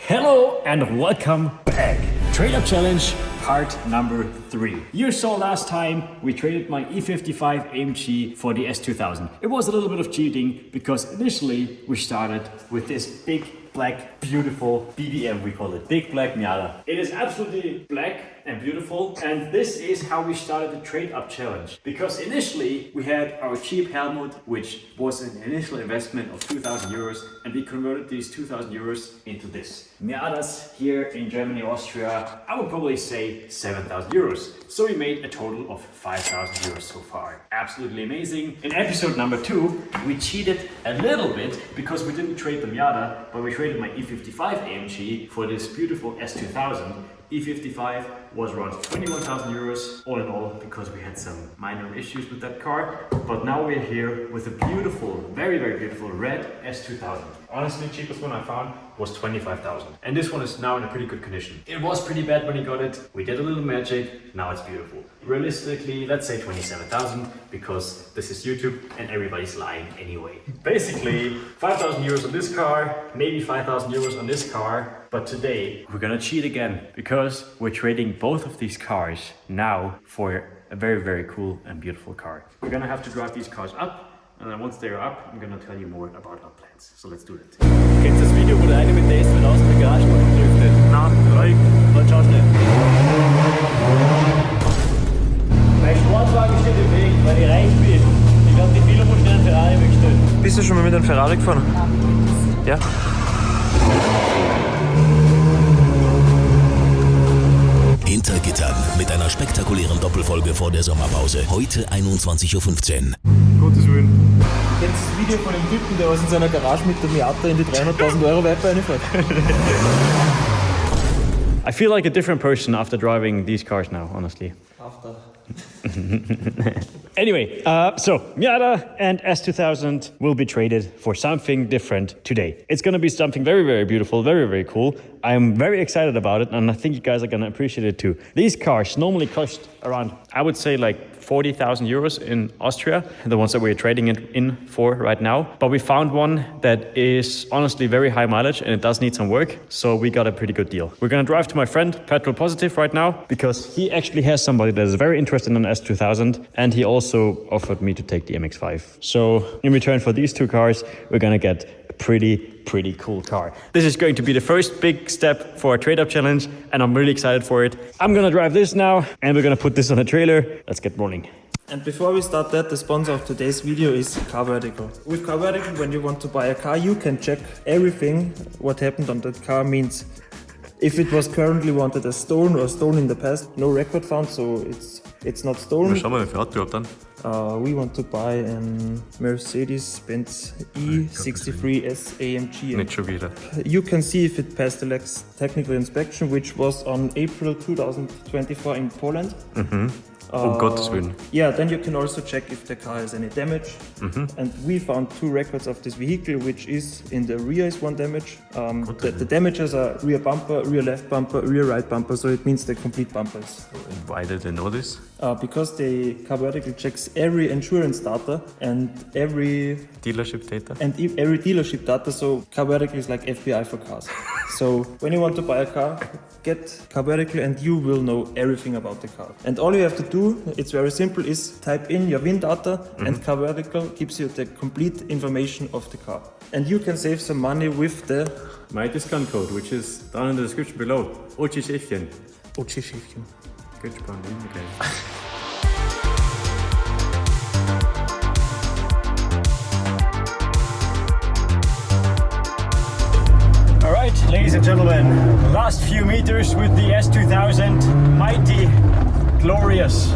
Hello and welcome back. Trade Up Challenge part number 3. You saw last time we traded my E55 AMG for the S2000. It was a little bit of cheating because initially we started with this big black beautiful BBM, we call it, big black Miata. It is absolutely black and beautiful, and this is how we started the Trade Up Challenge. Because initially we had our cheap helmet, which was an initial investment of 2,000 euros, and we converted these 2,000 euros into this. Miatas here in Germany, Austria, I would probably say 7,000 euros. So we made a total of 5,000 euros so far. Absolutely amazing. In episode number 2, we cheated a little bit because we didn't trade the Miata, but we traded my E55 AMG for this beautiful S2000. E55 was around 21,000 euros all in all, because we had some minor issues with that car. But now we're here with a beautiful, very beautiful red S2000. Honestly, cheapest one I found was 25,000. And this one is now in a pretty good condition. It was pretty bad when he got it. We did a little magic, now it's beautiful. Realistically, let's say 27,000, because this is YouTube and everybody's lying anyway. Basically, 5,000 euros on this car, maybe 5,000 euros on this car. But today we're gonna cheat again, because we're trading both of these cars now for a very cool and beautiful car. We're gonna have to drive these cars up, and then once they're up, I'm gonna tell you more about our plans. So let's do it. Kennst du das Video, wo der eine mit der S2000 aus der Garage driftet? Nein, Dann schau schnell. Mein Sportwagen steht im Weg, weil ich reich bin. Ich glaube, die Fehler muss schnell einen Ferrari wegstellen. Bist du schon mal mit einem Ferrari gefahren? Ja. Hinter Gittern mit einer spektakulären Doppelfolge vor der Sommerpause. Heute 21:15 Uhr. Gottes Willen. Kennst du das Video von dem Typen, der was in seiner Garage mit dem Miata in die 300.000 Euro Viper reinfährt? I feel like a different person after driving these cars now, honestly. After. Anyway, so Miata and S2000 will be traded for something different today. It's going to be something very beautiful, very cool. I'm very excited about it, and I think you guys are going to appreciate it too. These cars normally cost around, I would say, like 40,000 euros in Austria, the ones that we're trading it in for right now. But we found one that is honestly very high mileage, and it does need some work, so we got a pretty good deal. We're going to drive to my friend Petrol Positive right now, because he actually has somebody that is very interested in an S2000, and he also offered me to take the MX-5. So in return for these two cars, we're going to get a pretty cool car. This is going to be the first big step for our Trade Up Challenge, and I'm really excited for it. I'm gonna drive this now, and we're gonna put this on a trailer. Let's get rolling. And before we start that, the sponsor of today's video is Car Vertical. With Car Vertical, when you want to buy a car, you can check everything what happened on that car. Means if it was currently wanted as stolen or stolen in the past, no record found, so it's not stolen. Schau mal, wie viel hat du dann? We want to buy a Mercedes-Benz E63S AMG. Nicht schon wieder. You can see if it passed the technical inspection, which was on April 2024 in Poland. Gottes Willen. Yeah, then you can also check if the car has any damage. And we found 2 records of this vehicle, which is in the rear is one damage. The damages are rear bumper, rear left bumper, rear right bumper, so it means the complete bumpers. And why did they know this? Because the Car Vertical checks every insurance data and every Dealership data? and every dealership data, so Car Vertical is like FBI for cars. So when you want to buy a car, get Car Vertical and you will know everything about the car. And all you have to do, it's very simple, is type in your VIN data and Car Vertical gives you the complete information of the car. And you can save some money with the My discount code, which is down in the description below. Ochi-Schiffchen. Ochi-Schiffchen. Good spannend, okay. Alright, ladies and gentlemen, last few meters with the S2000, mighty, glorious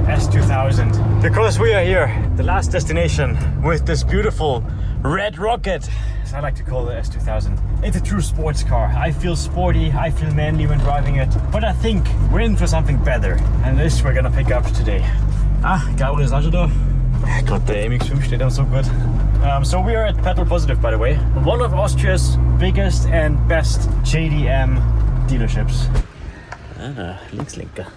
S2000. Because we are here, the last destination, with this beautiful red rocket, as I like to call the S2000. It's a true sports car. I feel sporty, I feel manly when driving it, but I think we're in for something better, and this we're gonna pick up today. Gabriel ist auch schon da. Gott, der MX-5 steht auch so gut. So we are at Petrol Positive, by the way, one of Austria's biggest and best JDM dealerships. Linkslenker.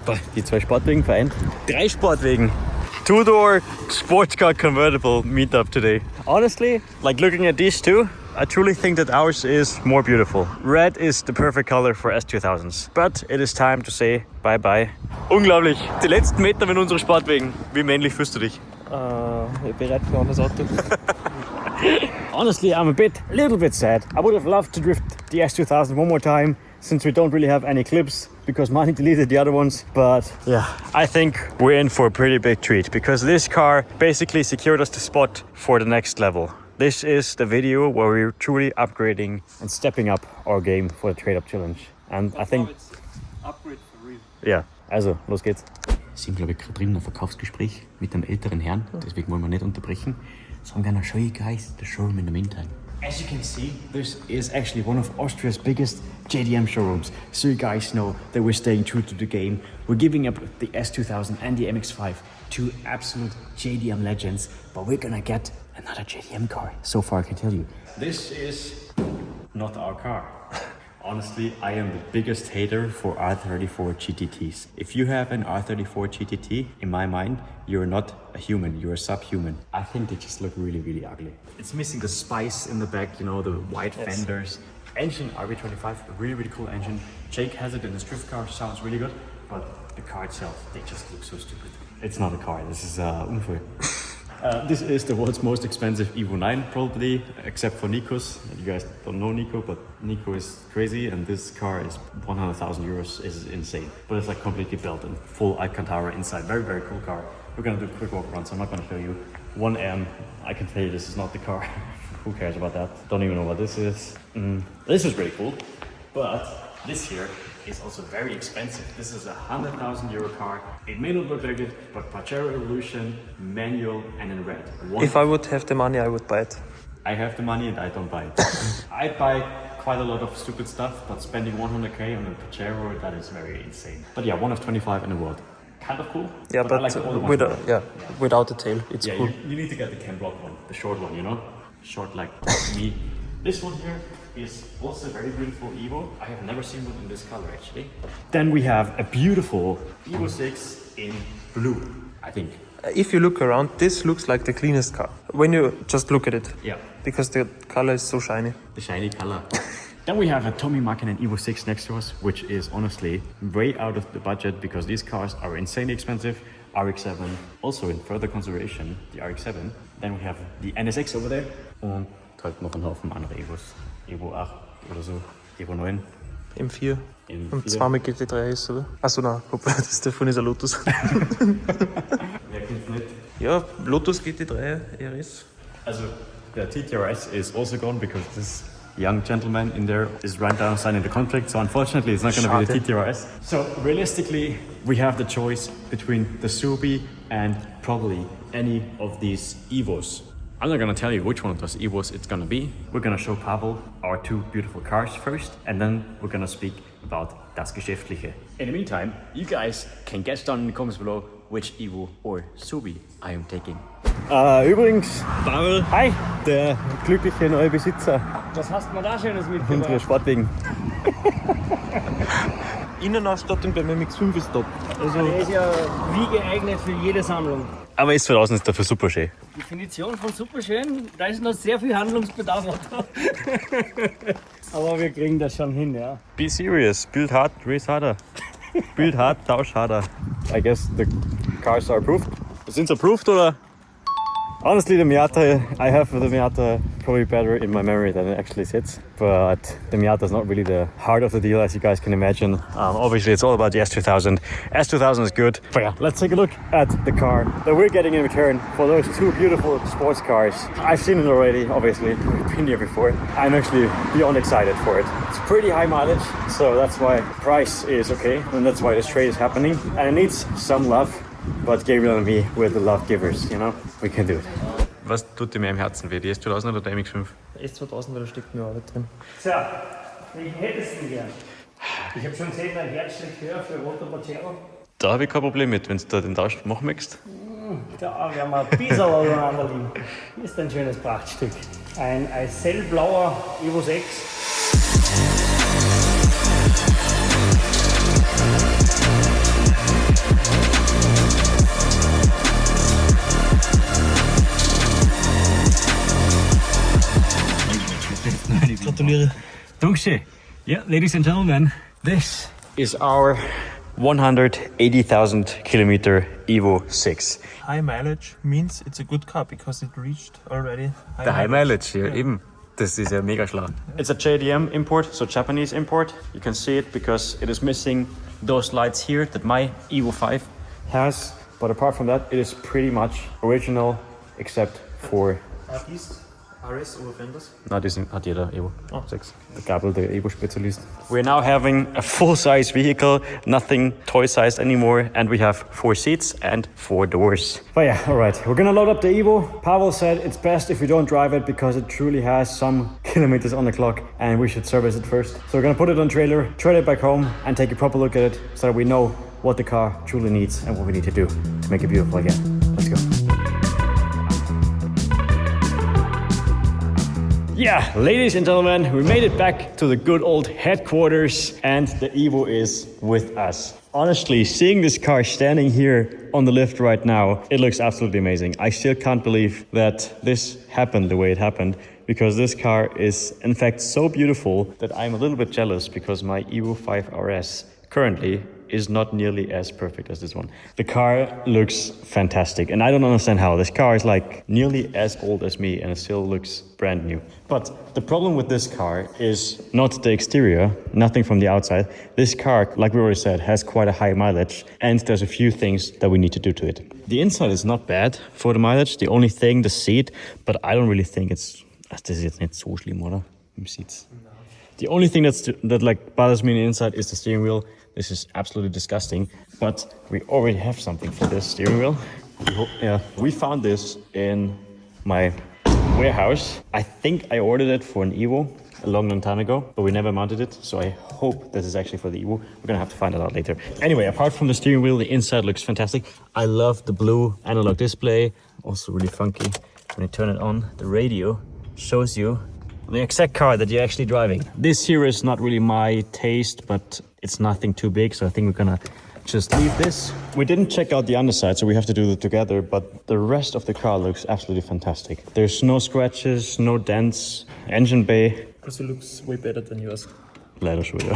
Boah, die 2 Sportwagen vereint. 3 Sportwagen. 2-door sports car convertible meetup today. Honestly, like looking at these two, I truly think that ours is more beautiful. Red is the perfect color for S2000s. But it is time to say bye-bye. Unglaublich. Die letzten Meter mit unseren Sportwegen. Wie männlich fühlst du dich? Bereit für ein anderes Auto. Honestly, I'm a little bit sad. I would have loved to drift the S2000 one more time, since we don't really have any clips because Mani deleted the other ones. But yeah, I think we're in for a pretty big treat because this car basically secured us the spot for the next level. This is the video where we're truly upgrading and stepping up our game for the trade-up challenge. And I think it's upgrade for real. yeah, also los geht's. Sind, glaube ich, gerade drin ein Verkaufsgespräch mit einem älteren Herrn, deswegen wollen wir nicht unterbrechen. So I'm gonna show you guys the showroom in the meantime. As you can see, this is actually one of Austria's biggest JDM showrooms. So you guys know that we're staying true to the game. We're giving up the S2000 and the MX-5, two absolute JDM legends, but we're gonna get another JDM car. So far I can tell you. This is not our car. Honestly, I am the biggest hater for R34 GTTs. If you have an R34 GTT, in my mind, you're not a human, you're a subhuman. I think they just look really, really ugly. It's missing the spice in the back, you know, the white fenders. Engine, RB25, a really, really cool engine. Jake has it in his drift car, sounds really good, but the car itself, they just look so stupid. It's not a car, this is Unfall. This is the world's most expensive EVO 9 probably, except for Nico's. You guys don't know Nico, but Nico is crazy and this car is 100,000 euros, is insane. But it's like completely built in full Alcantara inside, very, very cool car. We're gonna do a quick walk around, so I'm not gonna show you. 1M, I can tell you this is not the car. Who cares about that? Don't even know what this is. This is really cool, but this here is also very expensive. This is a 100,000 euro car. It may not look like it, but Pajero Evolution, manual and in red. If I would have the money, I would buy it. I have the money and I don't buy it. I buy quite a lot of stupid stuff, but spending 100k on a Pajero, that is very insane. But yeah, one of 25 in the world. Kind of cool. Yeah, but I like the older ones without, better. without the tail, it's Yeah, cool. you need to get the Ken Block one, the short one, you know? Short like me. This one here is also a very beautiful EVO. I have never seen one in this color actually. Then we have a beautiful EVO 6 in blue, I think. If you look around, this looks like the cleanest car. When you just look at it. Yeah. Because the color is so shiny. The shiny color. Then we have a Tommy Makinen EVO 6 next to us, which is honestly way out of the budget because these cars are insanely expensive. RX-7, also in further consideration, the RX-7. Then we have the NSX over there. Und halt noch ein Haufen andere EVOs. EVO 8 oder so, EVO 9. M4. M4. Und zweimal GT3 ist, oder? Achso, nein, das davon ist ein Lotus. Wer kennt's nicht? Ja, Lotus GT3 RS. Also, the TTRS is also gone because this young gentleman in there is run down signing the contract. So unfortunately, it's not going to be the TTRS. So realistically, we have the choice between the Subi and probably any of these EVOs. I'm not going to tell you which one of those EVOs it's going to be. We're going to show Pavel our two beautiful cars first, and then we're going to speak about das Geschäftliche. In the meantime, you guys can guess down in the comments below which EVO or Subi I am taking. Übrigens, Pavel, hi, der glückliche neue Besitzer Was hast du mir da Schönes unserer mitgebracht? Sportwegen. Innenausstattung beim MX5 ist top. Also, der ist ja wie geeignet für jede Sammlung. Aber S2000 ist dafür super schön. Definition von superschön, da ist noch sehr viel Handlungsbedarf. Aber wir kriegen das schon hin, ja. Be serious, build hard, race harder. Build hard, tausch harder. I guess the cars are approved. Sind sie approved oder? Honestly, the Miata, I have the Miata probably better in my memory than it actually sits. But the Miata is not really the heart of the deal, as you guys can imagine. Obviously, it's all about the S2000. S2000 is good. But yeah, let's take a look at the car that we're getting in return for those two beautiful sports cars. I've seen it already, obviously. We've been here before. I'm actually beyond excited for it. It's pretty high mileage, so that's why price is okay. And that's why this trade is happening. And it needs some love. But Gabriel and me, we're the love givers, you know? We can do it. Was tut dir mehr im Herzen weh, die S2000 oder der MX5? S2000, weil da steckt mehr Arbeit drin. Tja, welchen hättest du denn gern? Ich habe schon gesehen, dein Herz schlägt höher für roter Pajero. Da habe ich kein Problem mit, wenn du da den Tausch machen möchtest. Da werden wir ein bisschen auseinander liegen. Hier ist ein schönes Prachtstück. Ein Eisellblauer EVO 6. Dankeschön. Yeah, ladies and gentlemen, this is our 180,000 kilometer EVO 6. High mileage means it's a good car because it reached already High mileage hier, eben. Das ist ja mega schlau. It's a JDM import, so Japanese import. You can see it because it is missing those lights here that my EVO 5 has. But apart from that, it is pretty much original except for... RS over fenders? No, das hat jeder Evo 6. Der Gabel, der Evo-Spezialist. We're now having a full-size vehicle, nothing toy-sized anymore, and we have 4 seats and 4 doors. But yeah, alright, we're gonna load up the Evo. Pavel said it's best if we don't drive it because it truly has some kilometers on the clock and we should service it first. So we're gonna put it on trailer, trade it back home and take a proper look at it so that we know what the car truly needs and what we need to do to make it beautiful again. Let's go. Yeah, ladies and gentlemen, we made it back to the good old headquarters and the Evo is with us. Honestly, seeing this car standing here on the lift right now, it looks absolutely amazing. I still can't believe that this happened the way it happened because this car is in fact so beautiful that I'm a little bit jealous because my Evo 5 RS currently is not nearly as perfect as this one. The car looks fantastic and I don't understand how. This car is like nearly as old as me and it still looks brand new. But the problem with this car is not the exterior, nothing from the outside. This car, like we already said, has quite a high mileage and there's a few things that we need to do to it. The inside is not bad for the mileage. The only thing, the seat, but I don't really think it's... Das ist jetzt nicht so schlimm, oder? Im Sitz. The only thing that like bothers me on the inside is the steering wheel. This is absolutely disgusting, but we already have something for this steering wheel. We found this in my warehouse. I think I ordered it for an Evo a long time ago, but we never mounted it. So I hope this is actually for the Evo. We're gonna have to find it out later. Anyway, apart from the steering wheel, the inside looks fantastic. I love the blue analog display, also really funky. When you turn it on, the radio shows you the exact car that you're actually driving. This here is not really my taste, but it's nothing too big, so I think we're gonna just leave this. We didn't check out the underside, so we have to do it together, but the rest of the car looks absolutely fantastic. There's no scratches, no dents, engine bay. Because it looks way better than yours. Leider schon, ja.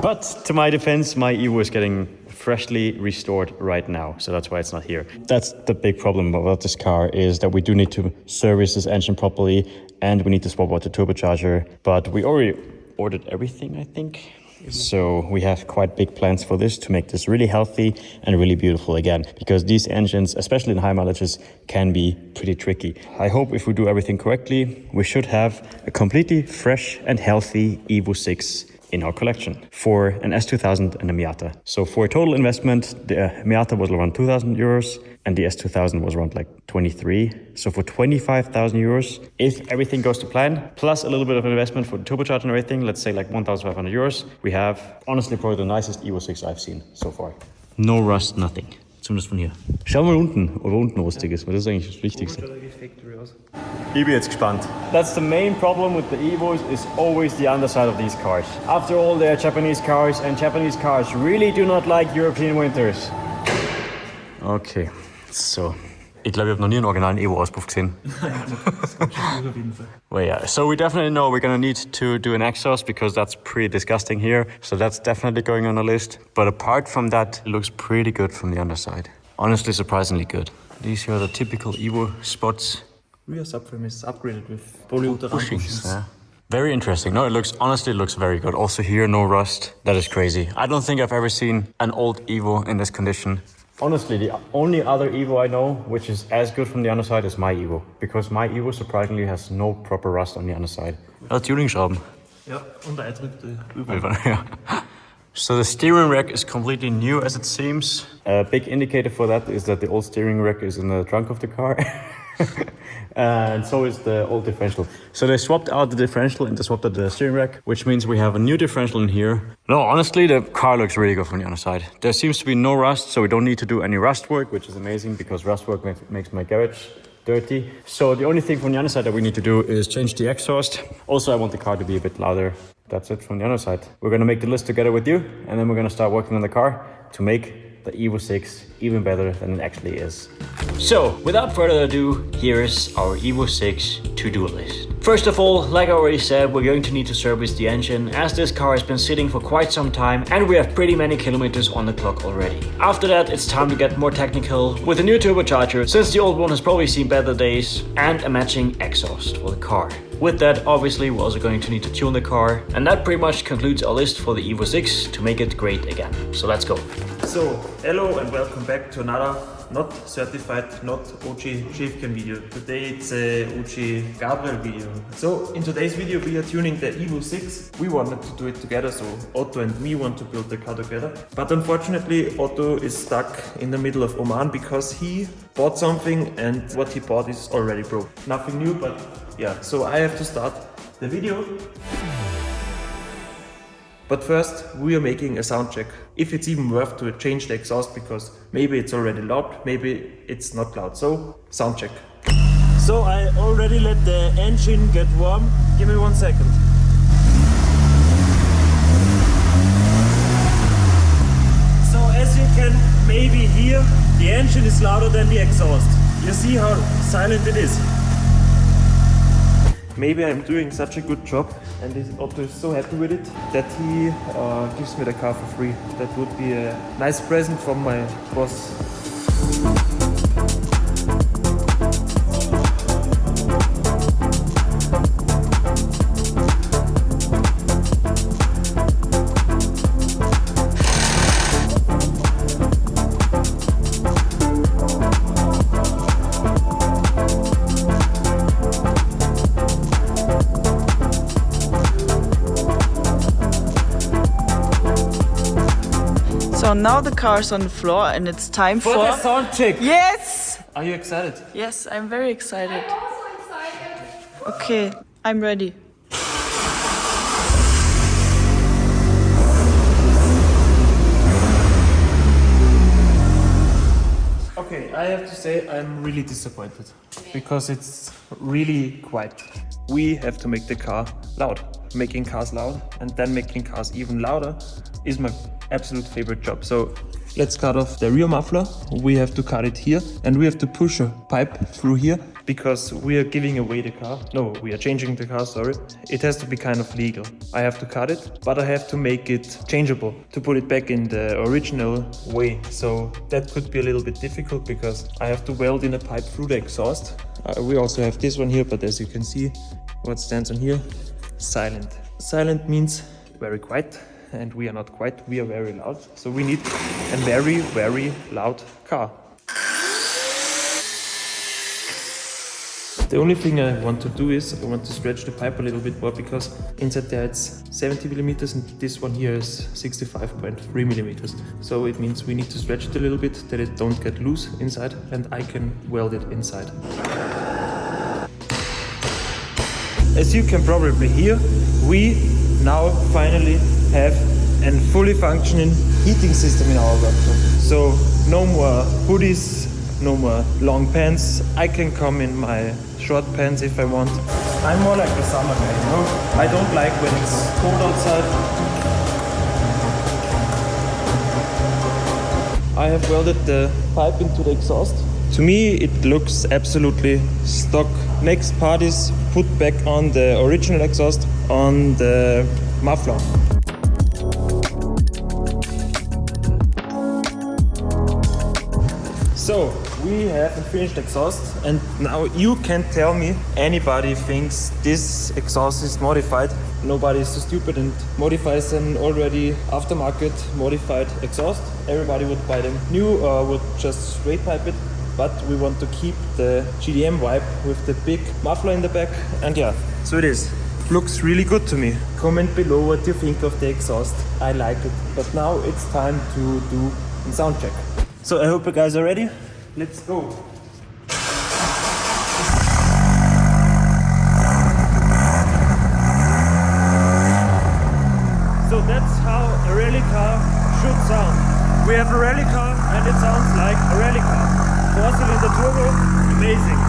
But to my defense, my Evo is getting freshly restored right now, so that's why it's not here. That's the big problem about this car, is that we do need to service this engine properly and we need to swap out the turbocharger, but we already ordered everything, I think. So we have quite big plans for this to make this really healthy and really beautiful again, because these engines, especially in high mileages, can be pretty tricky. I hope if we do everything correctly, we should have a completely fresh and healthy Evo 6 in our collection for an S2000 and a Miata. So for a total investment, the Miata was around 2,000 euros and the S2000 was around like 23. So for 25,000 euros, if everything goes to plan, plus a little bit of an investment for the turbocharger and everything, let's say like 1,500 euros, we have honestly probably the nicest Evo 6 I've seen so far. No rust, nothing. Zumindest von hier. Schau mal unten, ob unten rostig ist, weil das ist eigentlich das Wichtigste. Ich bin jetzt gespannt. That's the main problem with the Evos, is always the underside of these cars. After all, they are Japanese cars and Japanese cars really do not like European winters. Okay, so. Ich glaube, ich habe noch nie einen originalen Evo-Auspuff gesehen. Well, yeah, so we definitely know we're gonna need to do an exhaust because that's pretty disgusting here. So that's definitely going on the list. But apart from that, it looks pretty good from the underside. Honestly, surprisingly good. These here are the typical Evo spots. Rear subframe is upgraded with polyuterane bushings. Yeah. Very interesting. No, it honestly looks very good. Also here, no rust. That is crazy. I don't think I've ever seen an old Evo in this condition. Honestly, the only other Evo I know which is as good from the underside is my Evo, because my Evo surprisingly has no proper rust on the underside. Ja, Tuning-Schrauben. Ja, und eindrückte überall. Yeah. So the steering rack is completely new as it seems. A big indicator for that is that the old steering rack is in the trunk of the car. And so is the old differential. So they swapped out the differential and they swapped out the steering rack, which means we have a new differential in here. No, honestly, the car looks really good from the underside. There seems to be no rust, so we don't need to do any rust work, which is amazing because rust work makes my garage dirty. So the only thing from the underside that we need to do is change the exhaust. Also, I want the car to be a bit louder. That's it from the underside. We're gonna make the list together with you, and then we're gonna start working on the car to make the EVO 6 even better than it actually is. So, without further ado, here's our EVO 6 to-do list. First of all, like I already said, we're going to need to service the engine, as this car has been sitting for quite some time and we have pretty many kilometers on the clock already. After that, it's time to get more technical with a new turbocharger, since the old one has probably seen better days, and a matching exhaust for the car. With that, obviously, we're also going to need to tune the car, and that pretty much concludes our list for the EVO 6 to make it great again. So let's go. So, hello and welcome back to another not certified, not OG Chefcam video. Today it's a OG Gabriel video. So, in today's video we are tuning the EVO 6. We wanted to do it together, so Otto and me want to build the car together. But unfortunately, Otto is stuck in the middle of Oman because he bought something and what he bought is already broke. Nothing new, but yeah, so I have to start the video. But first, we are making a sound check. If it's even worth to change the exhaust, because maybe it's already loud, maybe it's not loud. So, sound check. So I already let the engine get warm. Give me 1 second. So as you can maybe hear, the engine is louder than the exhaust. You see how silent it is. Maybe I'm doing such a good job and Otto is so happy with it that he gives me the car for free. That would be a nice present from my boss. So now the car is on the floor and it's time for the sound check! Yes! Are you excited? Yes, I'm very excited. I'm also excited. Okay, I'm ready. Okay, I have to say I'm really disappointed because it's really quiet. We have to make the car loud. Making cars loud and then making cars even louder is my absolute favorite job. So let's cut off the rear muffler. We have to cut it here and we have to push a pipe through here because we are giving away the car. No, we are changing the car, sorry. It has to be kind of legal. I have to cut it, but I have to make it changeable to put it back in the original way. So that could be a little bit difficult because I have to weld in a pipe through the exhaust. We also have this one here, but as you can see, what stands on here? Silent. Silent means very quiet, and we are not quiet, we are very loud. So we need a very, very loud car. The only thing I want to do is I want to stretch the pipe a little bit more because inside there it's 70 millimeters and this one here is 65.3 millimeters. So it means we need to stretch it a little bit that it don't get loose inside and I can weld it inside. As you can probably hear, we now finally have a fully functioning heating system in our workshop. So no more hoodies, no more long pants. I can come in my short pants if I want. I'm more like a summer guy, you know? I don't like when it's cold outside. I have welded the pipe into the exhaust. To me, it looks absolutely stock. Next part is put back on the original exhaust on the muffler. So, we have a finished exhaust and now you can tell me anybody thinks this exhaust is modified. Nobody is so stupid and modifies an already aftermarket modified exhaust. Everybody would buy them new or would just straight pipe it. But we want to keep the GDM vibe with the big muffler in the back. And yeah, so it is. Looks really good to me. Comment below what you think of the exhaust. I like it. But now it's time to do a sound check. So I hope you guys are ready. Let's go. So that's how a rally car should sound. We have a rally car and it sounds like a rally car. 4-cylinder turbo, amazing.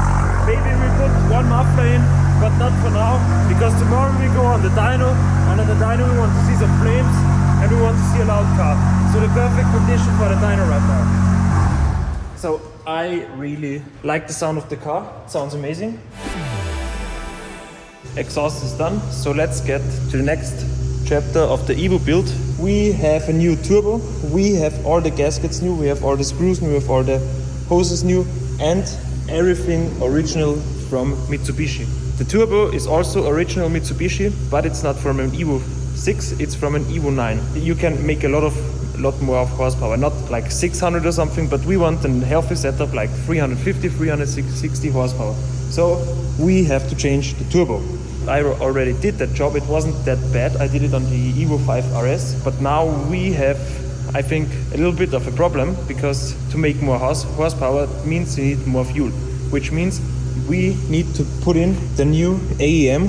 Maybe we put one muffler in, but not for now, because tomorrow we go on the dyno, and on the dyno we want to see some flames, and we want to see a loud car. So the perfect condition for the dyno right now. So I really like the sound of the car. It sounds amazing. Exhaust is done. So let's get to the next chapter of the EVO build. We have a new turbo. We have all the gaskets new. We have all the screws new. We have all the hoses new. And everything original from Mitsubishi. The turbo is also original Mitsubishi, but it's not from an EVO 6, it's from an EVO 9. You can make a lot more of horsepower, not like 600 or something, but we want a healthy setup like 350, 360 horsepower. So we have to change the turbo. I already did that job, it wasn't that bad. I did it on the EVO 5 RS, but now we have, I think, a little bit of a problem, because to make more horsepower means you need more fuel, which means we need to put in the new AEM,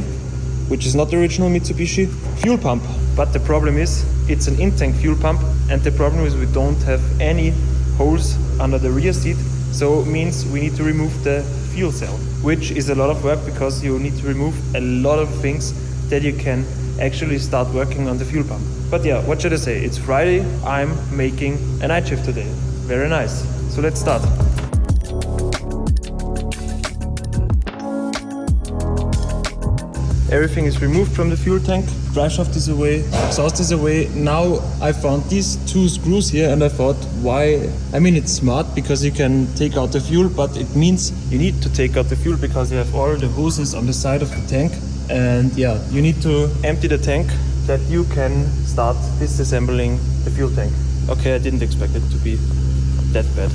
which is not the original Mitsubishi, fuel pump. But the problem is, it's an in-tank fuel pump, and the problem is we don't have any holes under the rear seat, so it means we need to remove the fuel cell, which is a lot of work, because you need to remove a lot of things that you can actually start working on the fuel pump. But yeah, what should I say? It's Friday, I'm making a night shift today. Very nice. So let's start. Everything is removed from the fuel tank. Dry shaft is away, exhaust is away. Now I found these two screws here and I thought, why? I mean, it's smart because you can take out the fuel, but it means you need to take out the fuel because you have all the hoses on the side of the tank. And yeah, you need to empty the tank that you can start disassembling the fuel tank. Okay, I didn't expect it to be that bad.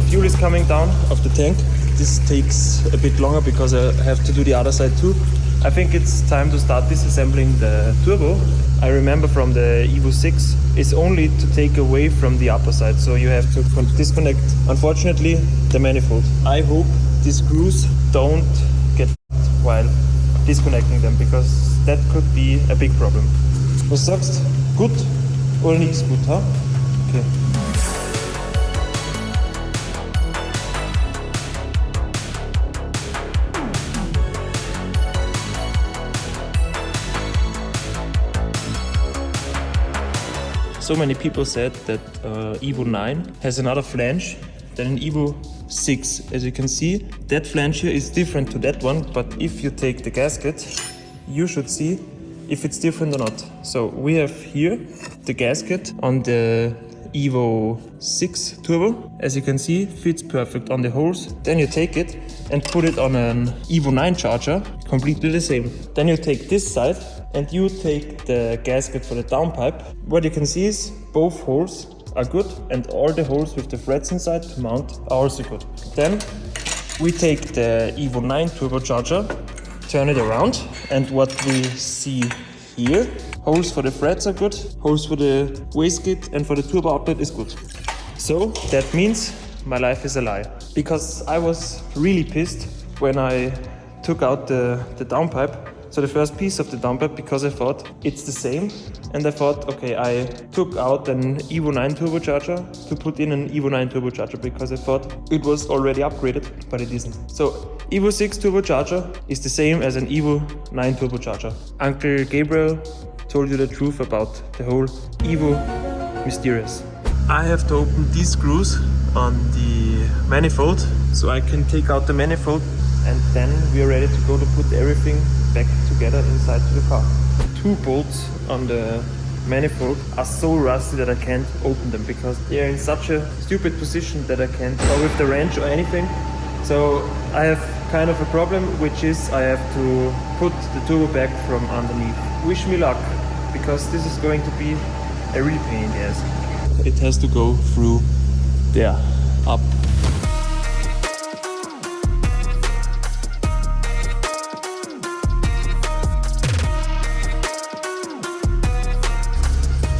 Fuel is coming down of the tank. This takes a bit longer because I have to do the other side too. I think it's time to start disassembling the turbo. I remember from the EVO 6, it's only to take away from the upper side, so you have to disconnect, unfortunately, the manifold. I hope these screws don't get while disconnecting them, because that could be a big problem. Was sagst? Gut oder nichts gut, huh? Okay. So many people said that EVO 9 has another flange than an EVO 6. As you can see, that flange here is different to that one, but if you take the gasket, you should see if it's different or not. So we have here the gasket on the EVO 6 turbo. As you can see, fits perfect on the holes. Then you take it and put it on an EVO 9 charger, completely the same. Then you take this side and you take the gasket for the downpipe. What you can see is both holes are good, and all the holes with the threads inside to mount are also good. Then we take the EVO 9 turbocharger, turn it around, and what we see here, holes for the threads are good, holes for the wastegate and for the turbo outlet is good. So that means my life is a lie, because I was really pissed when I took out the downpipe. So the first piece of the downpipe, because I thought it's the same, and I thought, okay, I took out an EVO 9 turbocharger to put in an EVO 9 turbocharger, because I thought it was already upgraded, but it isn't. So EVO 6 turbocharger is the same as an EVO 9 turbocharger. Uncle Gabriel told you the truth about the whole EVO mysterious. I have to open these screws on the manifold, so I can take out the manifold, and then we are ready to go to put everything back together inside to the car. Two bolts on the manifold are so rusty that I can't open them, because they are in such a stupid position that I can't go with the wrench or anything. So I have kind of a problem, which is I have to put the turbo back from underneath. Wish me luck, because this is going to be a real pain in the ass. It has to go through there, up.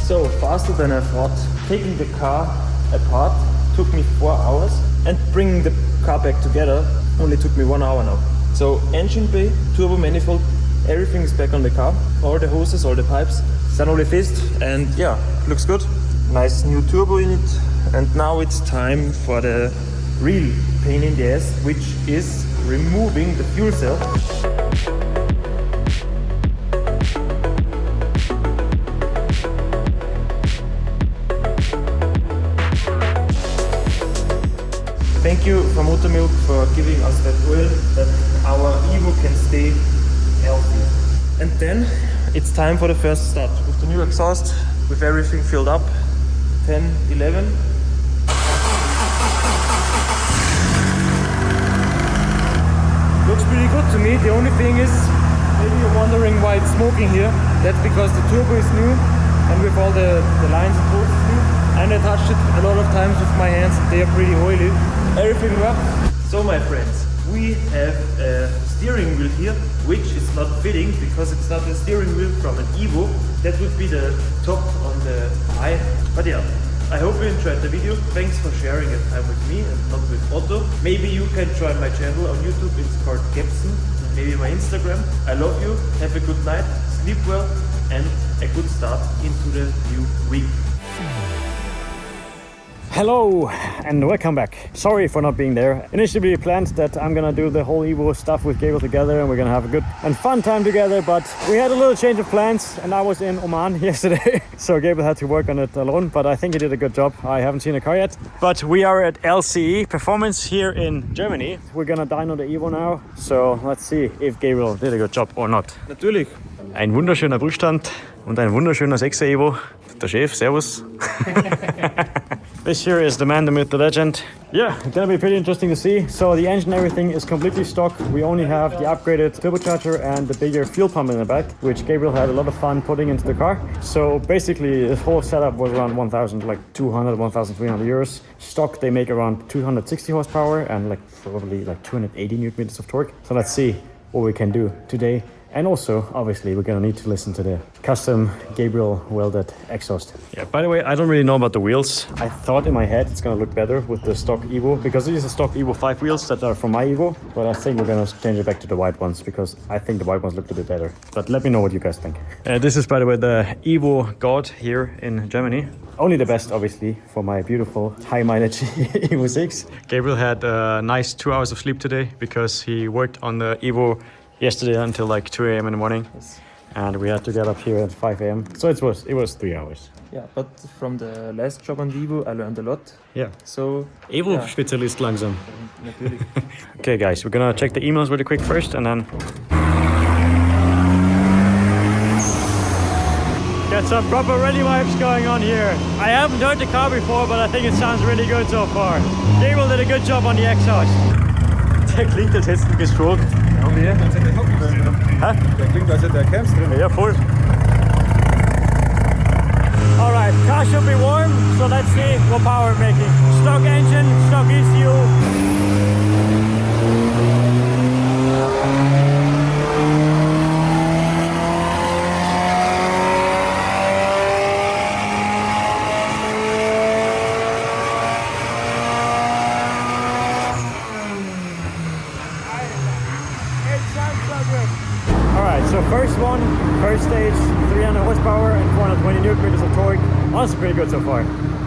So faster than I thought. Taking the car apart took me 4 hours, and bringing the car back together only took me 1 hour now. So engine bay, turbo manifold, everything is back on the car. All the hoses, all the pipes, only fixed, and yeah, looks good. Nice new turbo in it. And now it's time for the real pain in the ass, which is removing the fuel cell. Thank you for Motormilk for giving us that oil that our EVO can stay healthy. And then it's time for the first start. With the new exhaust, with everything filled up, 10, 11. Looks pretty good to me. The only thing is, maybe you're wondering why it's smoking here. That's because the turbo is new and with all the lines and bolts new. And I touched it a lot of times with my hands. They are pretty oily. Everything works. So my friends, we have a steering wheel here, which is not fitting because it's not a steering wheel from an EVO. That would be the top on the eye. But yeah, I hope you enjoyed the video. Thanks for sharing your time with me and not with Otto. Maybe you can join my channel on YouTube. It's called Gepsen. Maybe my Instagram. I love you. Have a good night. Sleep well and a good start into the new week. Hello and welcome back. Sorry for not being there. Initially we planned that I'm gonna do the whole EVO stuff with Gabriel together and we're gonna have a good and fun time together, but we had a little change of plans and I was in Oman yesterday. So Gabriel had to work on it alone, but I think he did a good job. I haven't seen a car yet. But we are at LCE Performance here in Germany. We're gonna dyno the EVO now. So let's see if Gabriel did a good job or not. Natürlich. Ein wunderschöner Prüfstand und ein wunderschöner 6er EVO. Der Chef, servus. This here is the man, the myth, the legend. Yeah, it's gonna be pretty interesting to see. So the engine, everything is completely stock. We only have the upgraded turbocharger and the bigger fuel pump in the back, which Gabriel had a lot of fun putting into the car. So basically, this whole setup was around 1,200, 1,300 euros. Stock, they make around 260 horsepower and probably 280 newton meters of torque. So let's see what we can do today. And also, obviously, we're gonna need to listen to the custom Gabriel welded exhaust. Yeah, by the way, I don't really know about the wheels. I thought in my head it's gonna look better with the stock EVO, because these are stock EVO 5 wheels that are from my EVO. But I think we're gonna change it back to the white ones, because I think the white ones look a bit better. But let me know what you guys think. This is, by the way, the EVO God here in Germany. Only the best, obviously, for my beautiful high mileage EVO 6. Gabriel had a nice 2 hours of sleep today, because he worked on the EVO yesterday until 2 a.m. in the morning. Yes. And we had to get up here at 5 a.m. So it was 3 hours. Yeah, but from the last job on the EVO, I learned a lot. Yeah. So EVO-Spezialist langsam. Natürlich. Okay, guys, we're gonna check the emails really quick first, and then get some proper ready vibes going on here. I haven't heard the car before, but I think it sounds really good so far. Gabriel did a good job on the exhaust. Der klingt, als hättest du gestrollt. Ja, als hätte der Hockens drin. Hä? Der klingt, als hätte der Camps drin. Ja, voll. Alright, car should be warm, so let's see what power we're making. Stock engine, stock ECU. So first stage, 300 horsepower and 420 newton meters of torque. Honestly, pretty good so far.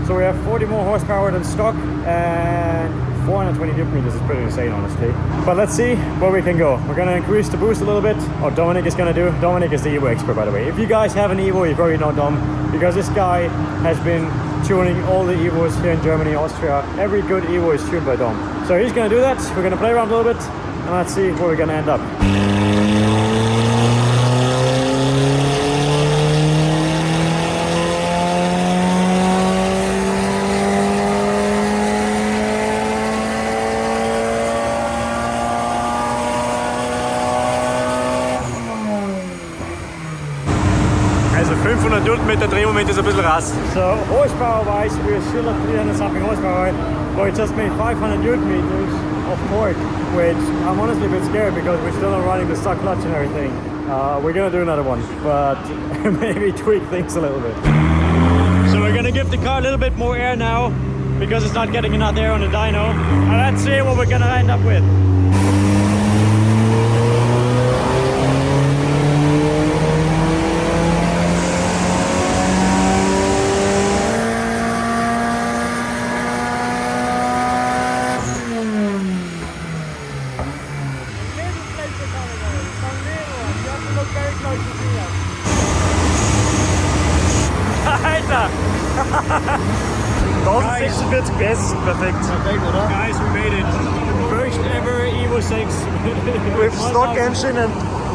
So we have 40 more horsepower than stock and 420 newton meters is pretty insane, honestly. But let's see where we can go. We're gonna increase the boost a little bit. Oh, Dominic is gonna do. Dominic is the EVO expert, by the way. If you guys have an EVO, you probably know Dom, because this guy has been tuning all the EVOs here in Germany, Austria. Every good EVO is tuned by Dom. So he's gonna do that. We're gonna play around a little bit and let's see where we're gonna end up. Also 500 Newtonmeter Drehmoment ist ein bisschen Rast. So horsepower wise, we're still at 300 something horsepower, but we just made 500 Newton meters of torque, which I'm honestly a bit scared because we're still not running the stock clutch and everything. We're gonna do another one, but maybe tweak things a little bit. So we're gonna give the car a little bit more air now because it's not getting enough air on the dyno. And let's see what we're gonna end up with. 1046 PS, perfekt. Perfekt, oder? Guys, we made it. First ever EVO 6. With stock engine and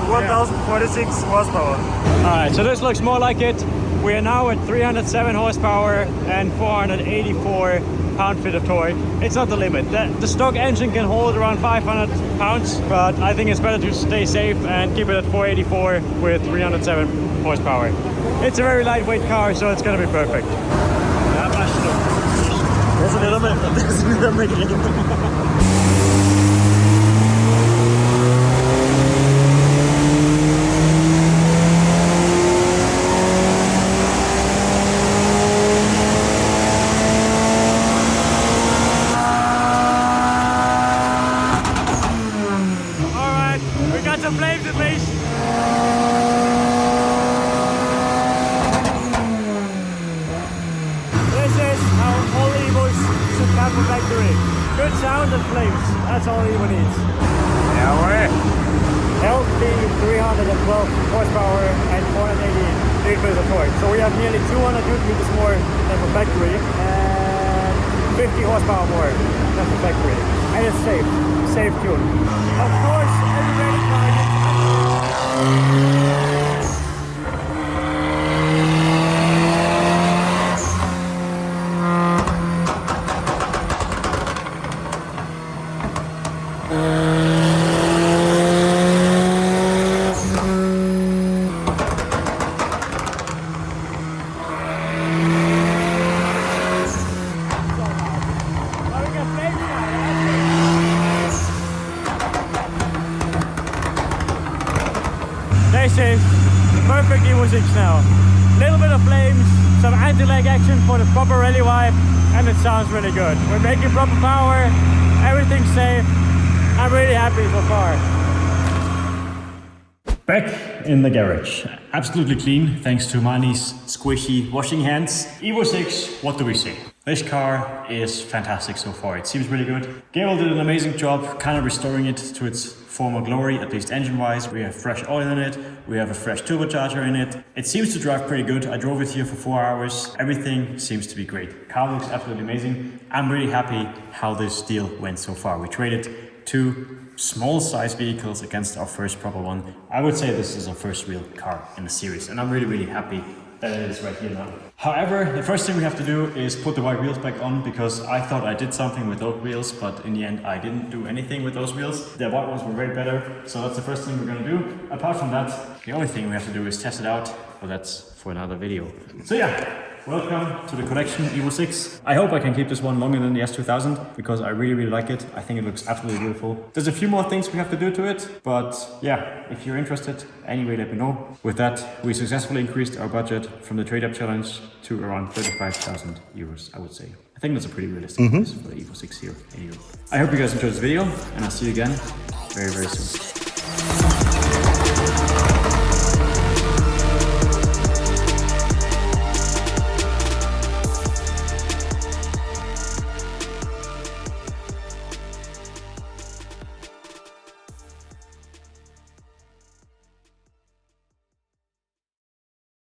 1046 horsepower. Alright, so this looks more like it. We are now at 307 horsepower and 484 pound-feet of torque. It's not the limit. The stock engine can hold around 500 pounds, but I think it's better to stay safe and keep it at 484 with 307 horsepower. It's a very lightweight car, so it's gonna be perfect. Das ist wieder mal geregnet. Alright, we got some flames at least. This is how all EVOs should have a factory. Good sound and flames. That's all EVO needs. Yeah, we're healthy 312 horsepower and 480 newton-meters of torque. So we have nearly 200 newton-meters more than for factory and 50 horsepower more than for factory. And it's safe tune. Of course, every rated car This is the perfect EVO 6 now. Little bit of flames, some anti-lag action for the proper rally vibe, and it sounds really good. We're making proper power, everything's safe. I'm really happy so far. Back in the garage. Absolutely clean, thanks to Mani's squishy washing hands. EVO 6, what do we say? This car is fantastic so far. It seems really good. Gabriel did an amazing job, kind of restoring it to its former glory, at least engine-wise. We have fresh oil in it. We have a fresh turbocharger in it. It seems to drive pretty good. I drove it here for 4 hours. Everything seems to be great. Car looks absolutely amazing. I'm really happy how this deal went so far. We traded 2 small size vehicles against our first proper one. I would say this is our first real car in the series, and I'm really happy that it is right here now. However, the first thing we have to do is put the white wheels back on, because I thought I did something with those wheels, but in the end I didn't do anything with those wheels. The white ones were way better, so that's the first thing we're gonna do. Apart from that, the only thing we have to do is test it out, but that's for another video. So yeah, welcome to the collection EVO 6. I hope I can keep this one longer than the S2000, because I really like it. I think it looks absolutely beautiful. There's a few more things we have to do to it, but yeah, if you're interested, anyway, let me know. With that, we successfully increased our budget from the trade-up challenge to around 35,000 euros, I would say. I think that's a pretty realistic price for the EVO 6 here in Europe. I hope you guys enjoyed this video, and I'll see you again very soon.